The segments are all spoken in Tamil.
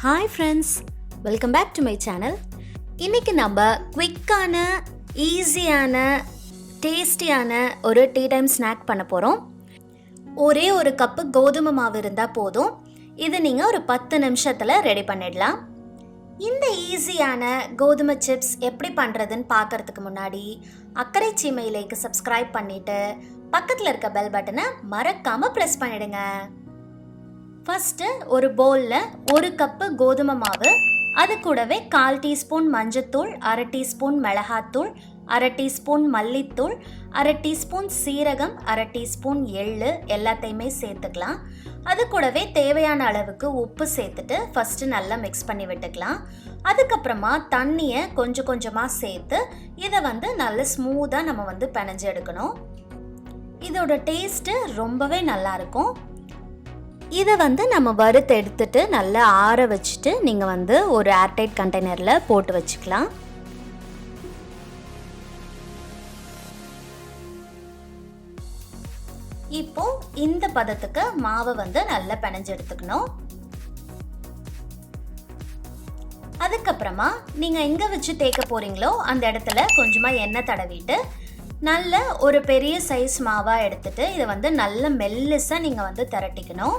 Hi friends, welcome back to my channel. இன்றைக்கி நம்ம குவிக்கான, ஈஸியான, டேஸ்டியான ஒரு டீ டைம் ஸ்நாக் பண்ண போகிறோம். ஒரே ஒரு கப்பு கோதுமை மாவு இருந்தால் போதும். இது நீங்கள் ஒரு 10 நிமிஷத்தில் ரெடி பண்ணிடலாம். இந்த ஈஸியான கோதுமை சிப்ஸ் எப்படி பண்ணுறதுன்னு பார்க்குறதுக்கு முன்னாடி அக்கறை சீமையிலேக்கு சப்ஸ்கிரைப் பண்ணிவிட்டு பக்கத்தில் இருக்க பெல் பட்டனை மறக்காமல் ப்ரெஸ் பண்ணிவிடுங்க. ஃபஸ்ட்டு ஒரு பவுலில் 1 கப்பு கோதுமை மாவு, அது கூடவே 1/4 டீஸ்பூன் மஞ்சத்தூள், 1/2 டீஸ்பூன் மிளகாத்தூள், 1/2 டீஸ்பூன் மல்லித்தூள், 1/2 டீஸ்பூன் சீரகம், 1/2 டீஸ்பூன் எள்ளு எல்லாத்தையுமே சேர்த்துக்கலாம். அது கூடவே தேவையான அளவுக்கு உப்பு சேர்த்துட்டு ஃபஸ்ட்டு நல்லா மிக்ஸ் பண்ணி விட்டுக்கலாம். அதுக்கப்புறமா தண்ணியை கொஞ்சம் கொஞ்சமாக சேர்த்து இதை நல்லா ஸ்மூத்தாக நம்ம பிணைஞ்சு எடுக்கணும். இதோட டேஸ்ட்டு ரொம்பவே நல்லாயிருக்கும். இதை நம்ம வறுத்து எடுத்துட்டு நல்லா ஆற வச்சுட்டு நீங்கள் ஒரு ஏர்டைட் கண்டெய்னரில் போட்டு வச்சுக்கலாம். இப்போ இந்த பதத்துக்கு மாவை நல்லா பிணைஞ்சு எடுத்துக்கணும். அதுக்கப்புறமா நீங்கள் எங்கே வச்சு தேய்க்க போகிறீங்களோ அந்த இடத்துல கொஞ்சமாக எண்ணெய் தடவிட்டு நல்ல ஒரு பெரிய சைஸ் மாவாக எடுத்துட்டு இதை நல்ல மெல்லிசாக நீங்கள் திரட்டிக்கணும்.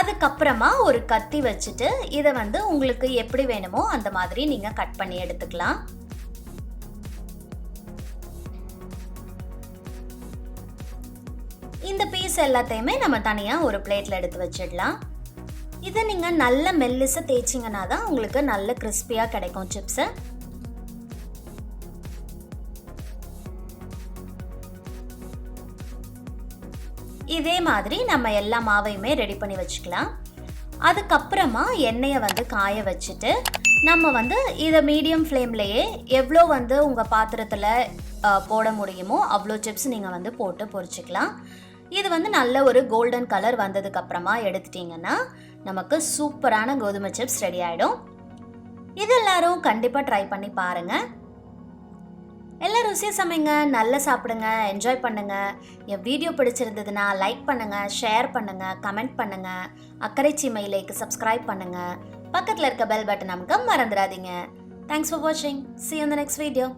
அதுக்கப்புறமா ஒரு கத்தி வச்சுட்டு இதை உங்களுக்கு எப்படி வேணுமோ அந்த மாதிரி நீங்கள் கட் பண்ணி எடுத்துக்கலாம். இந்த பீஸ் எல்லாத்தையுமே நம்ம தனியாக ஒரு பிளேட்டில் எடுத்து வச்சிடலாம். இதை நீங்கள் நல்ல மெல்லிசாக தேய்ச்சிங்கன்னா தான் உங்களுக்கு நல்ல கிறிஸ்பியாக கிடைக்கும் சிப்ஸு. இதே மாதிரி நம்ம எல்லா மாவையுமே ரெடி பண்ணி வச்சுக்கலாம். அதுக்கப்புறமா எண்ணெயை காய வச்சுட்டு நம்ம இதை மீடியம் ஃப்ளேம்லேயே எவ்வளோ உங்கள் பாத்திரத்தில் போட முடியுமோ அவ்வளோ சிப்ஸ் நீங்கள் போட்டு பொரிச்சிக்கலாம். இது நல்ல ஒரு கோல்டன் கலர் வந்ததுக்கப்புறமா எடுத்துட்டிங்கன்னா நமக்கு சூப்பரான கோதுமை சிப்ஸ் ரெடி ஆகிடும். இது எல்லாரும் கண்டிப்பாக ட்ரை பண்ணி பாருங்கள். எல்லாம் ருசியாக சமைங்க, நல்லா சாப்பிடுங்க, என்ஜாய் பண்ணுங்கள். என் வீடியோ பிடிச்சிருந்ததுன்னா லைக் பண்ணுங்கள், ஷேர் பண்ணுங்கள், கமெண்ட் பண்ணுங்கள். அக்கறை சீமையிலேக்கு சப்ஸ்கிரைப் பண்ணுங்கள். பக்கத்தில் இருக்க பெல் பட்டன் நமக்கு மறந்துடாதீங்க. தேங்க்ஸ் ஃபார் வாட்சிங். See you in the next video.